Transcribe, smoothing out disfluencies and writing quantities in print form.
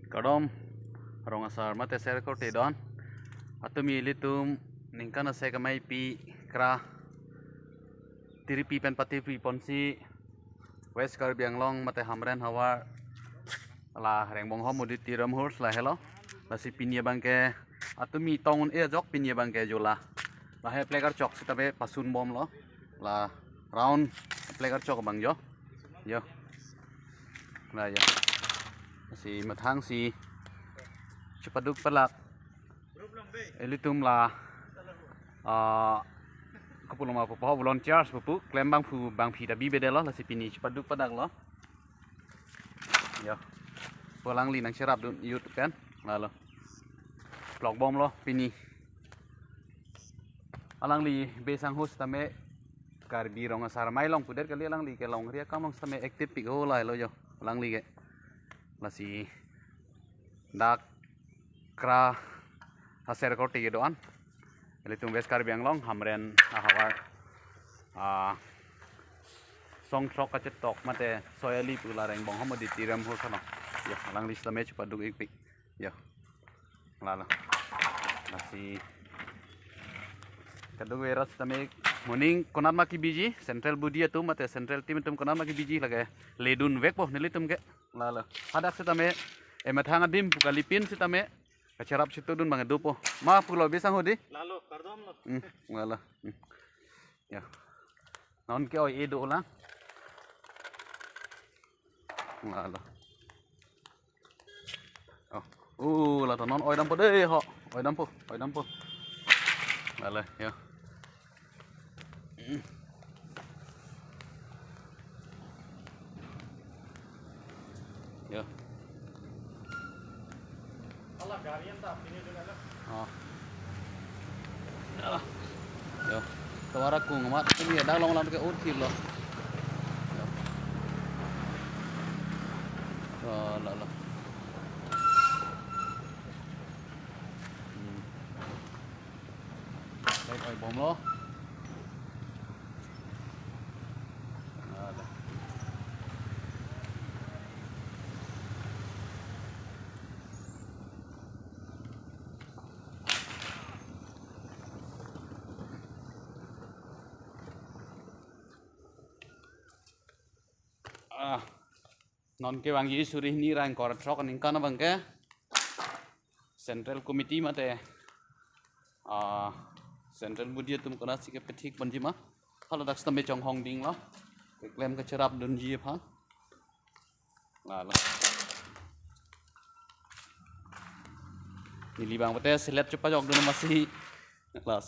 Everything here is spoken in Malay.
Kadom rongasar mate ser ko te don atumi litum ningkana se kamai pi kra tiripi pen pati pi ponsi West Karbi Anglong mate hamren hawa la rengbong ho mudit tiram hurs la hello lasi pinya bangke atumi tongun e jok pinya bangke jola la he plegar chok sitabe pasun bom lo la round plegar chok bang jo yo la yo si mathang si cepaduk pelak elitum la kupulung ma popo volunteers pupu klem bang phi dabi bedelo la si pini cepaduk padak lo yo pulang li nang serap dun YouTube kan lalu blog bom lo pini alang li besang host tame karbi rong asar mai long puder kali alang li ke long ria kamang tame aktif pi go lai lo yo alang li ke lasi dak kra haser ko ti doan elitum West Karbi Anglong hamren ahawar song trok ka tok mate soyali pula reng bong homo di tiram ho sana ya alang li tame cepat duk ik ya lala masih kadung eras tame morning konat maki biji central budi tu mate central team tum konat maki biji lage ledun vek po nelitum ke lala hadak setame emathanga dim pukalipin setame kacarap situ dun bang dupo ma pulo besang hodi lalu kardom lo lala ya non ke oi edo la lala oh la non oi dampo deh ho oi dampo lala ya ya Allah garian tak ini juga lah yo tawara ku ngamat ini ya dak long lam ke ut lo la baik oi bom lo non ke wangi suri ni rang kor trok ning kana bangke central committee mate central budi tum kana sike petik banjima hala dak stambe chong hong ding lo klem ke cerap dun ji pha la nili bang pate selep cepa jok dun masih kelas